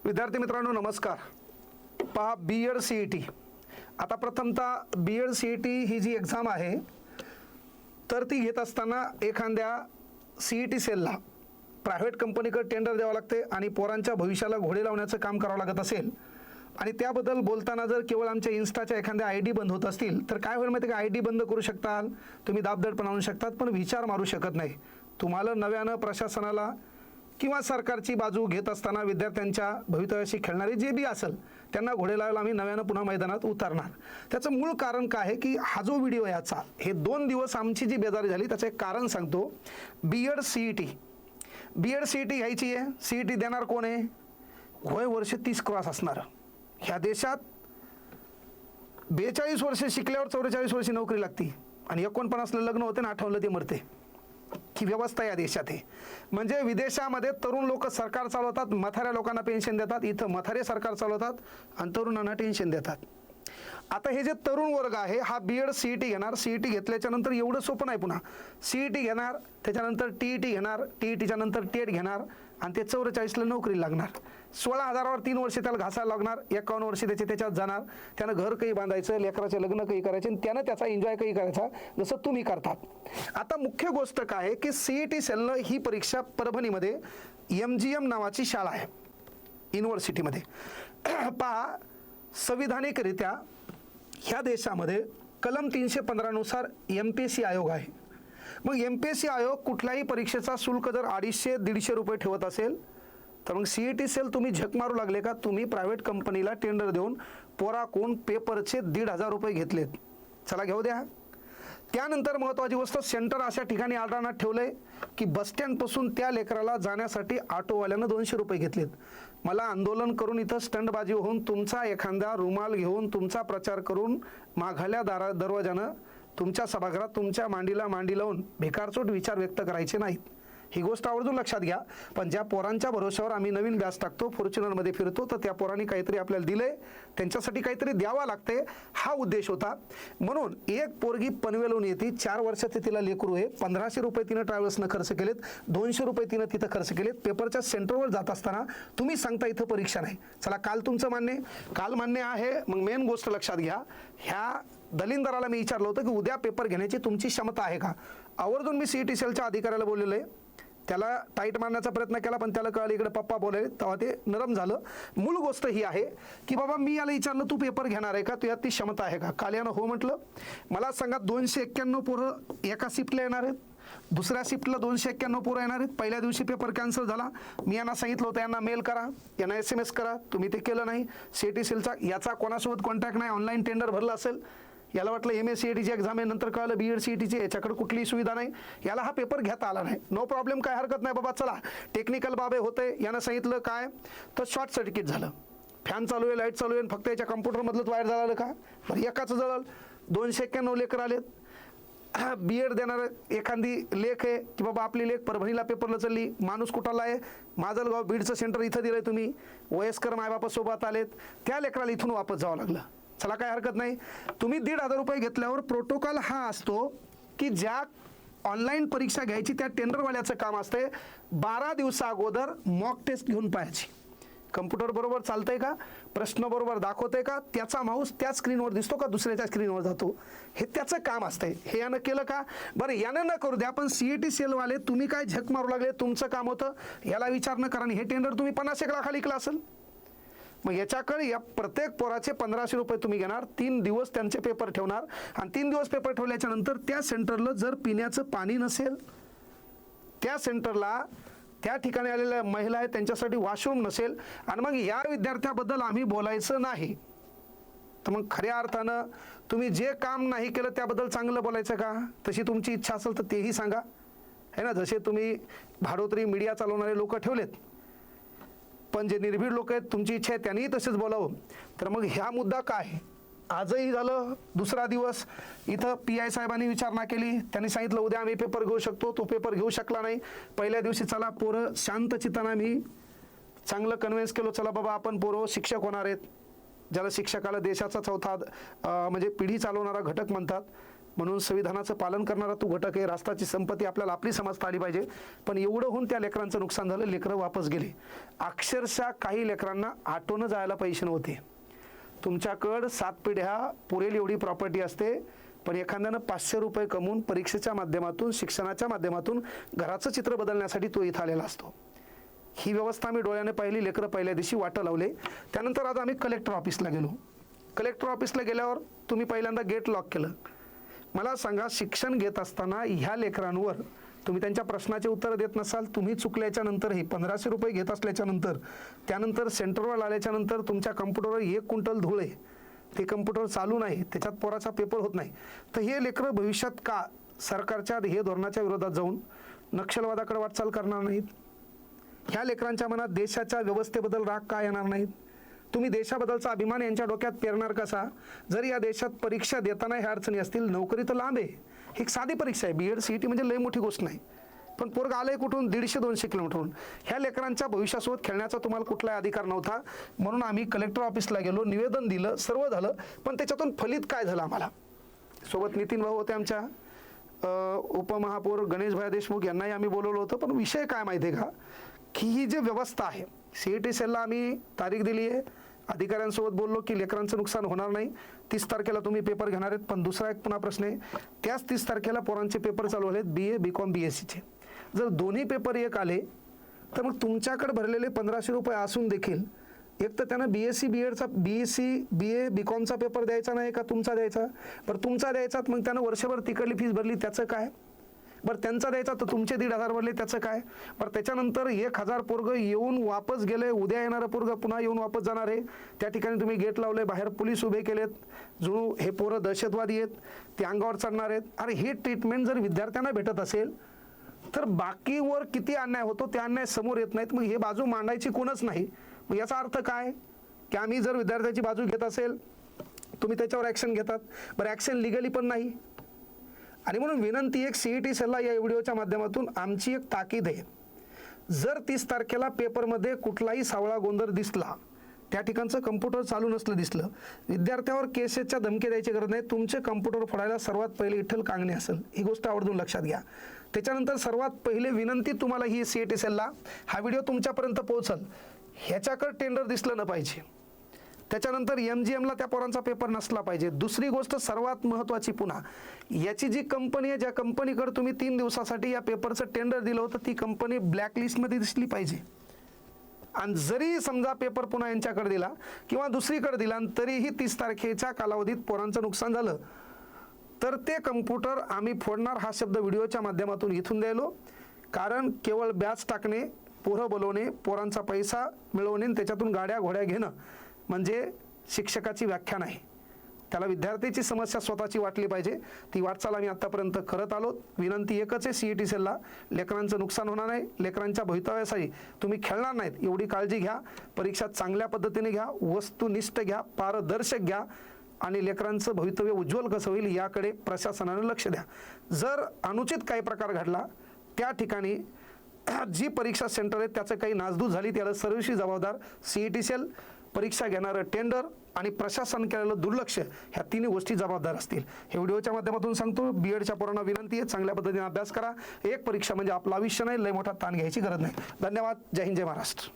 विद्यार्थी मित्रांनो नमस्कार. पहा BEd CET. आता प्रथमतः BEd CET ही जी एक्झाम आहे तर ती घेत असताना एखाद्या CET सेलला प्रायव्हेट कंपनीकडे टेंडर द्यावं लागते आणि पोरांच्या भविष्याला घोडे लावण्याचं काम करावं लागत असेल आणि त्याबद्दल बोलताना जर केवळ आमच्या इन्स्टाच्या एखाद्या ID बंद होत असतील तर काय होईल माहिती का, ID बंद करू शकताल तुम्ही, दाबदडपण आणू शकतात, पण विचार मारू शकत नाही. तुम्हाला नव्यानं प्रशासनाला किंवा सरकारची बाजू घेत असताना विद्यार्थ्यांच्या भवितव्याशी खेळणारे जे बी असेल त्यांना घोडे लावायला आम्ही नव्यानं पुन्हा मैदानात उतरणार. त्याचं मूळ कारण काय आहे की हा जो व्हिडिओ याचा हे 2 दिवस आमची जी बेजारी झाली त्याचं एक कारण सांगतो. BEd CET घ्यायची आहे. CET देणार कोण आहे? वय वर्ष 30 क्रॉस असणार. ह्या देशात 42 वर्ष शिकल्यावर 44 वर्षी नोकरी लागती आणि 49ला लग्न होते आणि 58ला ते मरते. ही व्यवस्था या देशात आहे. म्हणजे विदेशामध्ये तरुण लोक सरकार चालवतात, म्हाताऱ्या लोकांना पेन्शन देतात, इथं म्हातारे सरकार चालवतात आणि तरुणांना टेन्शन देतात. आता हे जे तरुण वर्ग आहे हा BEd CET घेणार. CET घेतल्याच्या नंतर एवढं सोपं नाही, पुन्हा CET घेणार, त्याच्यानंतर TET घेणार, TETच्या नंतर TET घेणार आणि ते 44ला नोकरी लागणार. 16,000वर 3 वर्ष त्याला घासायला लागणार, 51 वर्ष त्याच्यात जाणार. त्यानं घर काही बांधायचं, लेकराचे लग्न काही करायचे आणि त्यानं त्याचा एन्जॉय काही करायचा जसं तुम्ही करतात. आता मुख्य गोष्ट काय आहे की CET सेलनं ही परीक्षा परभणीमध्ये MGM नावाची शाळा आहे युनिव्हर्सिटीमध्ये. पहा, संविधानिकरित्या ह्या देशामध्ये कलम 315 नुसार MPSC आयोग आहे. मग MPSC आयोग कुठल्याही परीक्षेचा शुल्क जर 250-150 रुपये ठेवत असेल तर मग CET सेल तुम्ही झक मारू लागले का? तुम्ही प्रायव्हेट कंपनीला टेंडर देऊन पोराकून पेपरचे 1,500 रुपये घेतलेत. चला घेऊ द्या. त्यानंतर महत्त्वाची गोष्ट, सेंटर अशा ठिकाणी आढळण्यात ठेवलंय की बसस्टँडपासून त्या लेकराला जाण्यासाठी ऑटोवाल्यानं 200 रुपये घेतलेत. मला आंदोलन करून इथं स्टंटबाजी होऊन तुमचा एखादा रुमाल घेऊन तुमचा प्रचार करून माघाल्या दरवाजानं तुमच्या सभागृहात तुमच्या मांडीला मांडी लावून भिकारचोट विचार व्यक्त करायचे नाहीत. ही गोष्ट आवर्जून लक्षात घ्या. पण ज्या पोरांच्या भरोश्यावर आम्ही नवीन बॅच टाकतो, फॉर्च्युनरमध्ये फिरतो, तर त्या पोरांनी काहीतरी आपल्याला दिलंय, त्यांच्यासाठी काहीतरी द्यावं लागते, हा उद्देश होता. म्हणून एक पोरगी पनवेलून येते, 4 वर्षात तिला लेकरू आहे, 1500 रुपये तिनं ट्रॅव्हल्सनं खर्च केलेत, 200 रुपये तिनं तिथं खर्च केलेत. पेपरच्या सेंटरवर जात असताना तुम्ही सांगता इथं परीक्षा नाही. चला, काल तुमचं मान्य, काल मान्य आहे. मग मेन गोष्ट लक्षात घ्या, ह्या दलिंदराला मी विचारलं होतं की उद्या पेपर घेण्याची तुमची क्षमता आहे का? आवर्जून मी CET सेलच्या अधिकाऱ्याला बोललेलं आहे. त्याला टाईट मारण्याचा प्रयत्न केला पण त्याला कळलं इकडे पप्पा बोलले, तेव्हा ते नरम झालं. मूळ गोष्ट ही आहे की बाबा मी याला विचारलं तू पेपर घेणार आहे का, तुझ्यात ती क्षमता आहे का? काल यानं हो म्हटलं. मला सांगा 291 पोरं एका शिफ्टला येणार आहेत, दुसऱ्या शिफ्टला 291 पोरं येणार आहेत. पहिल्या दिवशी पेपर कॅन्सल झाला. मी यांना सांगितलं होतं यांना मेल करा, यांना SMS करा, तुम्ही ते केलं नाही. CET सेलचा याचा कोणासोबत कॉन्टॅक्ट नाही, ऑनलाईन टेंडर भरलं असेल. याला वाटलं MA CETची एक्झाम आहे, नंतर कळलं BEd CETची, याच्याकडे कुठलीही सुविधा नाही, याला हा पेपर घेता आला नाही. नो प्रॉब्लेम, काय हरकत नाही बाबा, चला टेक्निकल बाबे होते. यानं सांगितलं काय तर शॉर्ट सर्किट झालं, फॅन चालू आहे, लाईट चालू आहे, फक्त याच्या कम्प्युटरमधलंच वायर जळालं का? बरं, एकाचं जळलं. 291 लेकर आलेत. BEd देणार एखादी लेख आहे की बाबा आपली लेख परभणीला पेपरला चालली, माणूस कुठाला आहे, माजलगाव बीडचं सेंटर इथं दिलंय, तुम्ही वयस्कर मायबापासोबत आलेत, त्या लेकराला इथून वापस जावं लागलं. चला, काय हरकत नाही. तुम्ही 1,500 रुपये घेतल्यावर प्रोटोकॉल हा असतो की ज्या ऑनलाईन परीक्षा घ्यायची त्या टेंडरवाल्याचं काम असते 12 दिवसा अगोदर मॉक टेस्ट घेऊन पाहायची. कम्प्युटर बरोबर चालतंय का, प्रश्न बरोबर दाखवतंय का, त्याचा माऊस त्या स्क्रीनवर दिसतो का दुसऱ्याच्या स्क्रीनवर जातो, हे त्याचं काम असतंय. हे यानं केलं का? बरं, यानं न करू द्या, पण CET सेलवाले तुम्ही काय झक मारू लागले, तुमचं काम होतं याला विचार न करा आणि हे टेंडर तुम्ही 50 लाखाला ऐकलं असेल. मग याच्याकडे या प्रत्येक पोराचे 1500 रुपये तुम्ही घेणार, 3 दिवस त्यांचे पेपर ठेवणार आणि 3 दिवस पेपर ठेवल्याच्या नंतर त्या सेंटरला जर पिण्याचं पाणी नसेल, त्या सेंटरला त्या ठिकाणी आलेल्या महिला आहेत त्यांच्यासाठी वॉशरूम नसेल आणि मग या विद्यार्थ्याबद्दल आम्ही बोलायचं नाही, तर मग खऱ्या अर्थानं तुम्ही जे काम नाही केलं त्याबद्दल चांगलं बोलायचं का? तशी तुमची इच्छा असेल तर तेही सांगा, है ना. जसे तुम्ही भाडोत्री मीडिया चालवणारे लोक ठेवलेत, पण जे निर्भीड लोक आहेत तुमची इच्छा आहे त्यांनीही तसेच बोलावं. तर मग ह्या मुद्दा काय? आजही झालं, दुसरा दिवस इथं PI साहेबांनी विचारणा केली, त्यांनी सांगितलं उद्या आम्ही पेपर घेऊ शकतो, तो पेपर घेऊ शकला नाही. पहिल्या दिवशी चला पोरं शांत चित्तानं मी चांगलं कन्व्हिन्स केलं, चला बाबा आपण पोरं शिक्षक होणार आहेत, ज्याला शिक्षकाला देशाचा चौथा म्हणजे पिढी चालवणारा घटक म्हणतात. म्हणून संविधानाचं पालन करणारा तू घटक आहे, राष्ट्राची संपत्ती आपल्याला आपली समजता आली पाहिजे. पण एवढं होऊन त्या लेकरांचं नुकसान झालं, लेकरं वापस गेले. अक्षरशः काही लेकरांना ऑटोनं जायला पैसे नव्हते. तुमच्याकडं 7 पिढ्या पुरेल एवढी प्रॉपर्टी असते, पण एखाद्यानं 500 रुपये कमवून परीक्षेच्या माध्यमातून, शिक्षणाच्या माध्यमातून घराचं चित्र बदलण्यासाठी तो इथं आलेला असतो. ही व्यवस्था आम्ही डोळ्याने पाहिली. लेकरं पहिल्या दिवशी वाटं लावले. त्यानंतर आज आम्ही कलेक्टर ऑफिसला गेलो. कलेक्टर ऑफिसला गेल्यावर तुम्ही पहिल्यांदा गेट लॉक केलं. मला सांगा, शिक्षण घेत असताना ह्या लेकरांवर तुम्ही त्यांच्या प्रश्नाचे उत्तर देत नसाल, तुम्ही चुकल्याच्या नंतरही 1500 रुपये घेत असल्याच्या नंतर, त्यानंतर सेंटरवर आल्याच्या नंतर तुमच्या कम्प्युटरवर 1 क्विंटल धूळ आहे, ते कम्प्युटर चालू नाही, त्याच्यात पोराचा पेपर होत नाही, तर हे लेकरं भविष्यात का सरकारच्या ध्येय धोरणाच्या विरोधात जाऊन नक्षलवादाकडे वाटचाल करणार नाहीत? ह्या लेकरांच्या मनात देशाच्या व्यवस्थेबद्दल राग का येणार नाहीत? तुम्ही देशाबद्दलचा अभिमान यांच्या डोक्यात पेरणार कसा? जर या देशात परीक्षा देताना ह्या अडचणी असतील, नोकरी तर लांब आहे, ही एक साधी परीक्षा आहे, BEd CET म्हणजे लय मोठी गोष्ट नाही, पण पोरग आलंय कुठून? 150-200 किलोमीटरहून. ह्या लेकरांच्या भविष्यासोबत खेळण्याचा तुम्हाला कुठलाही अधिकार नव्हता. म्हणून आम्ही कलेक्टर ऑफिसला गेलो, निवेदन दिलं, सर्व झालं, पण त्याच्यातून फलित काय झालं? आम्हाला सोबत नितीन भाऊ होते, आमच्या उपमहापौर गणेश भाई देशमुख यांनाही आम्ही बोलवलं होतं. पण विषय काय माहिती आहे का, की ही जी व्यवस्था आहे, CET सेलला आम्ही तारीख दिली आहे, अधिकाऱ्यांसोबत बोललो की लेकरांचं नुकसान होणार नाही, 30 तारखेला तुम्ही पेपर घेणार आहेत. पण दुसरा एक पुन्हा प्रश्न आहे, त्याच 30 तारखेला पोरांचे पेपर चालू आहेत, BA BCom BScचे. जर दोन्ही पेपर एक आले तर मग तुमच्याकडे भरलेले 1500 रुपये असून देखील एक तर त्यांना BSc BEdचा BSc BA BComचा पेपर द्यायचा नाही का तुमचा द्यायचा? बरं तुमचा द्यायचा, मग त्यानं वर्षभर तिकडली फीस भरली, त्याचं काय? बरं त्यांचा द्यायचा तर तुमचे 1,500 भरले, त्याचं काय? बरं त्याच्यानंतर 1000 पोरगं येऊन वापस गेले, उद्या येणारं पोरगं पुन्हा येऊन वापस जाणार आहे. त्या ठिकाणी तुम्ही गेट लावले, बाहेर पोलीस उभे केलेत, जो हे पोरं दहशतवादी आहेत, ते अंगावर चढणार आहेत. अरे ही ट्रीटमेंट जर विद्यार्थ्यांना भेटत असेल तर बाकीवर किती अन्याय होतो ते अन्याय समोर येत नाहीत. मग हे बाजू मांडायची कोणच नाही. मग याचा अर्थ काय, की आम्ही जर विद्यार्थ्याची बाजू घेत असेल तुम्ही त्याच्यावर ॲक्शन घेतात. बरं ॲक्शन लिगली पण नाही. आणि म्हणून विनंती एक CET सेलला या व्हिडिओच्या माध्यमातून आमची एक ताकीद आहे, जर 30 तारखेला पेपरमध्ये कुठलाही सावळा गोंधळ दिसला, त्या ठिकाणचं कम्प्युटर चालू नसलं दिसलं, विद्यार्थ्यावर केसेसच्या धमकी द्यायची गरज नाही. तुमचे कम्प्युटर फोडायला सर्वात पहिले विठ्ठल कांगणे असेल, ही गोष्ट आवर्जून लक्षात घ्या. त्याच्यानंतर सर्वात पहिले विनंती तुम्हाला ही CET सेलला, हा व्हिडिओ तुमच्यापर्यंत पोहोचल, ह्याच्याकडे टेंडर दिसलं न पाहिजे. त्याच्यानंतर MGMला त्या पोरांचा पेपर नसला पाहिजे. दुसरी गोष्ट सर्वात महत्त्वाची, पुन्हा याची जी कंपनी आहे, ज्या कंपनीकडे तुम्ही 3 दिवसासाठी या पेपरचं टेंडर दिलं होतं, ती कंपनी ब्लॅकलिस्टमध्ये दिसली पाहिजे. आणि जरी समजा पेपर पुन्हा यांच्याकडे दिला किंवा दुसरीकडे दिला, तरीही 30 तारखेच्या कालावधीत पोरांचं नुकसान झालं तर ते कम्प्युटर आम्ही फोडणार. हा शब्द व्हिडिओच्या माध्यमातून इथून द्यायलो. कारण केवळ बॅच टाकणे, पोरं बोलवणे, पोरांचा पैसा मिळवणे, त्याच्यातून गाड्या घोड्या घेणं म्हणजे शिक्षकाची व्याख्या नाही. त्याला विद्यार्थ्याची समस्या स्वतःची वाटली पाहिजे. ती वाटचाल आम्ही आत्तापर्यंत करत आलो. विनंती एकच आहे CET सेलला, लेकरांचं नुकसान होणार नाही, लेकरांच्या भवितव्यासाठी तुम्ही खेळणार नाहीत एवढी काळजी घ्या. परीक्षा चांगल्या पद्धतीने घ्या, वस्तुनिष्ठ घ्या, पारदर्शक घ्या आणि लेकरांचं भवितव्य उज्ज्वल कसं होईल याकडे प्रशासनानं लक्ष द्या. जर अनुचित काही प्रकार घडला, त्या ठिकाणी जी परीक्षा सेंटर आहेत त्याचं काही नासधूस झाली, त्याला सर्वस्वी जबाबदार CET सेल, परीक्षा घेणारं टेंडर आणि प्रशासन केलेलं दुर्लक्ष, ह्या तिन्ही गोष्टी जबाबदार असतील. हे व्हिडिओच्या माध्यमातून सांगतो. BEdच्या पोरांना विनंती आहे, चांगल्या पद्धतीने अभ्यास करा. एक परीक्षा म्हणजे आपलं आयुष्य नाही, लय मोठा ताण घ्यायची गरज नाही. धन्यवाद. जय हिंद, जय महाराष्ट्र.